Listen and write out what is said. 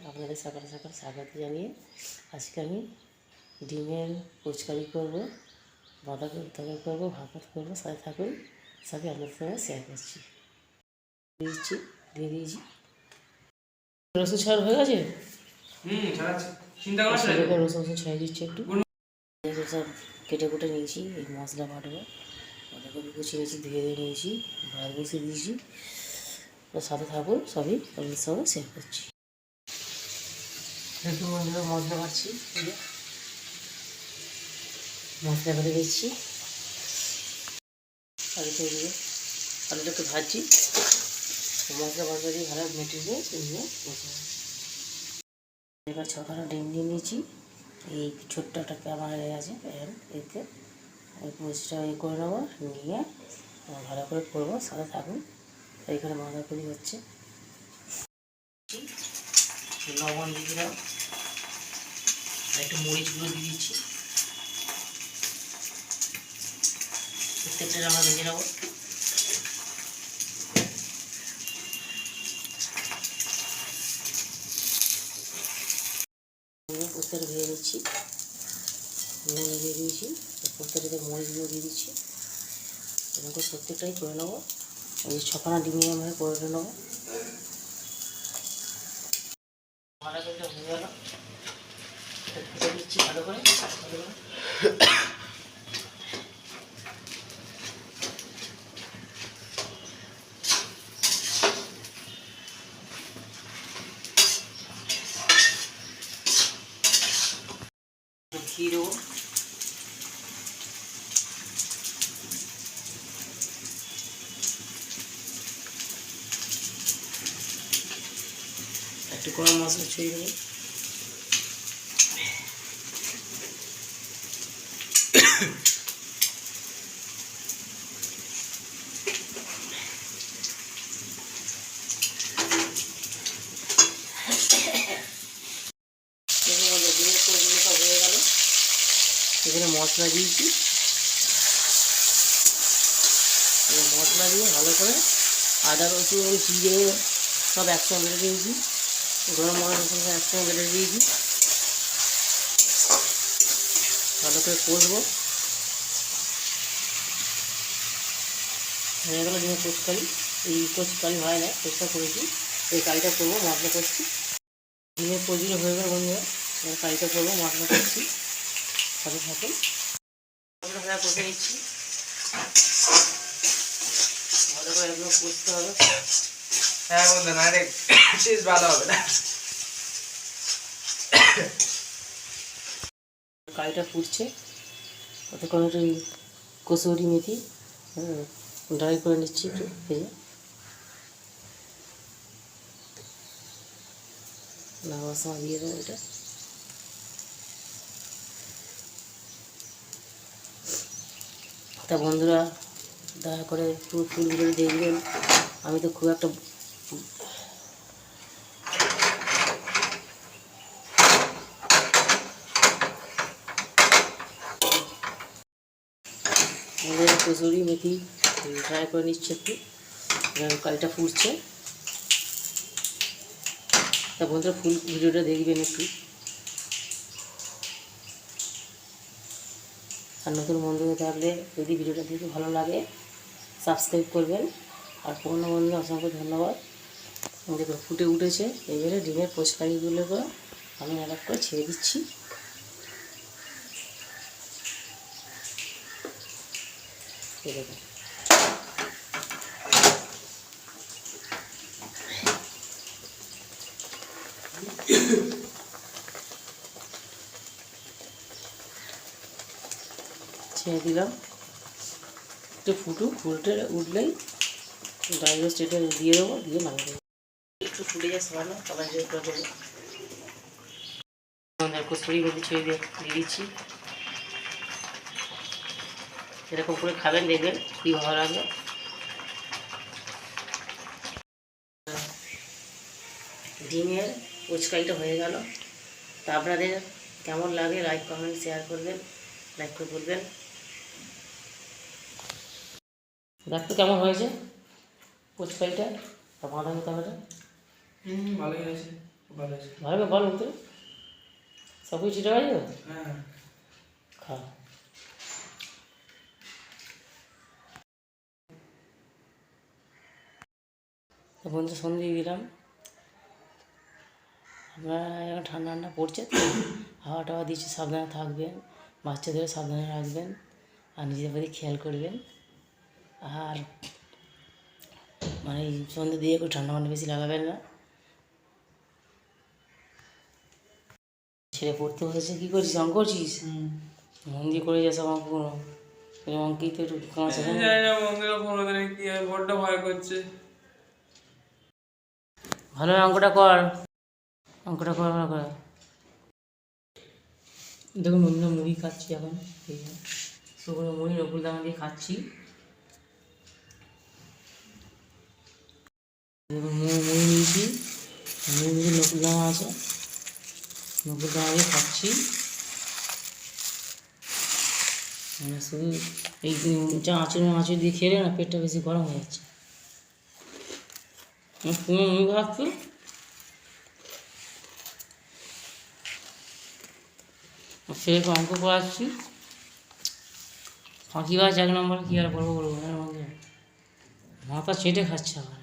আপনাদের সকাল সকাল স্বাগত জানিয়ে আজকে আমি ডিমের পুচকারি করবো, বাঁধাকপি তরকারি করবো, ভাপা করবো। সাথে থাকুন, সবই আপনাদের সঙ্গে শেয়ার করছি। দিয়ে দিয়েছি রসুন ছাড় হয়ে গেছে। রসুন ছাড়িয়ে দিচ্ছি একটু। সব কেটে কুটে নিয়েছি, এই মশলা বাটবো। বাঁধাকপি কুচিয়ে নিয়েছি, ধুয়ে নিয়েছি, ভাত বসিয়ে দিয়েছি। সাথে থাকুন, সবই আপনাদের সঙ্গে শেয়ার করছি। একটু মশলা বাড়ছি, মশলা ভরে দিচ্ছি। আলুটা একটু ভাজছি, মশলা মশলা দিয়ে ভালো মেটে দিয়ে বসে। এবার ছখানা ডিম নিয়ে নিয়েছি। এই ছোট্ট একটা ক্যামা হয়ে গেছে, এতে পরিষ্কার করে নেবো, নিয়ে ভালো করে করবো। সাথে থাকুন। এইখানে বাঁধাকপি হচ্ছে, লবণ দিয়ে দিলাম, একটু মরিচগুলো দিয়ে দিচ্ছি। প্রত্যেকটা আমরা ভেজে নেবো। প্রত্যেকটা ভেজে নিচ্ছি, নুন দিয়ে দিয়েছি, প্রত্যেকটাতে মরিচগুলো দিয়ে দিচ্ছি। এরকম করে প্রত্যেকটাই করে নেবো। এই ছখানা ডিমিয়ে আমরা করে নেবো। ভালো করে হয়ে গেল, ভেজে দিচ্ছি ভালো করে। ঘি দেবো, একটু গরম মশলা ছড়িয়ে দেবো। হয়ে গেল, এখানে মশলা দিয়েছি। মশলা দিয়ে ভালো করে আদা রসুন জিরে সব একসঙ্গে বেটে দিয়েছি, গরম মশলা রসুন একসঙ্গে বেটে দিয়েছি। ভালো করে কষবো। হয়ে গেলো ডিমের পুচকারি। এই পুচকারি হয় না, চেষ্টা করেছি, এই কারিটা করবো, মশলা করছি। ডিমের পুচগুলো হয়ে গেল বন্ধুরা, এবার কারিটা করবো, মশলা করছি। সাথে থাকুন, মশলা কষে নিচ্ছি। ভালো করে একদম কষতে হবে। হ্যাঁ বন্ধু, না রে টেস্ট ভালো হবে না। কারিটা ফুটছে, ততক্ষণ একটু কসুরি মেথি ড্রাই করে নিচ্ছি একটু ভেজে। নামার সময় দিয়ে দেবো এটা। তা বন্ধুরা, দয়া করে পুরো ফুল ভিডিও দেখবেন। আমি তো খুব একটা কসুরি মেথি ড্রাই করে নিচ্ছি একটু, কারিটা ফুটছে। তা বন্ধুরা ফুল ভিডিওটা দেখবেন একটু। আর নতুন বন্ধুরা থাকলে যদি ভিডিওটা দেখে ভালো লাগে সাবস্ক্রাইব করবেন। আর পুরনো বন্ধুরা অসংখ্য ধন্যবাদ। দেখুন ফুটে উঠেছে, এইবারে ডিমের পুচকারিগুলোকে আমি এক এক করে ছেড়ে দিচ্ছি। দেখুন ছেড়ে দিলাম, একটু ফুটে উঠলেই ড্রাই রোস্ট এটা দিয়ে দেবো, দিয়ে নামিয়ে দেবো। একটু ফুটে যায় সামান্য, তখন দিয়ে দেবো কসুরি মেথি ছেড়ে দিয়ে দিচ্ছি। এরকম করে খাবেন, দেখবেন খুবই ভালো লাগবে। ডিমের পুচকারিটা হয়ে গেল। তা আপনাদের কেমন লাগে লাইক কমেন্ট শেয়ার করবেন, লাইক করে বলবেন। দেখতে কেমন হয়েছে পুচকারিটা, বাঁধাকপি তরকারিটা? ভালোই হয়েছে। ভালো আছে। ভালো করে বলো তো সব কিছু ঠিক আছে তো? হ্যাঁ খা তখন তো সন্ধে দিলাম। আমরা এখন ঠান্ডা ঠান্ডা পড়ছে তো হাওয়া টাওয়া দিচ্ছে, সাবধানে থাকবেন, বাচ্চাদেরও সাবধানে রাখবেন আর নিজেদের প্রতি খেয়াল করবেন। আর মানে এই সন্ধে দিয়ে একটু ঠান্ডা ঠান্ডা বেশি লাগাবেন না। ছেলে পড়তে বসেছে, কী করছিস? অঙ্ক করছিস? মন দিয়ে করে যাস অঙ্কগুলো, অঙ্কেই তো একটু কাঁচা। জানি না বন্ধুরা কোনোদিন কি হয়, বড্ড ভয় করছে। ভালো অঙ্কটা কর, অঙ্কটা কর ভালো করে। দেখুন বন্ধুরা মুড়ি খাচ্ছি এখন, ঠিক আছে শুকনো মুড়ি নকুল দানা দিয়ে খাচ্ছি। দেখুন মুড়ি নিয়েছি, মুড়ি নিয়ে নকুল দানা আছে, নকুল দানা দিয়ে খাচ্ছি। মানে শুধু এই আঁচড় দিয়ে খেলে না পেটটা বেশি গরম হয়ে যাচ্ছে। তুমি মুড়ি খাচ্ছ, সেরকম অঙ্ক পড়াচ্ছি, ফাঁকিবাজ 1 নম্বর, কী আর বলবো, মাথা চেটে খাচ্ছে আবার।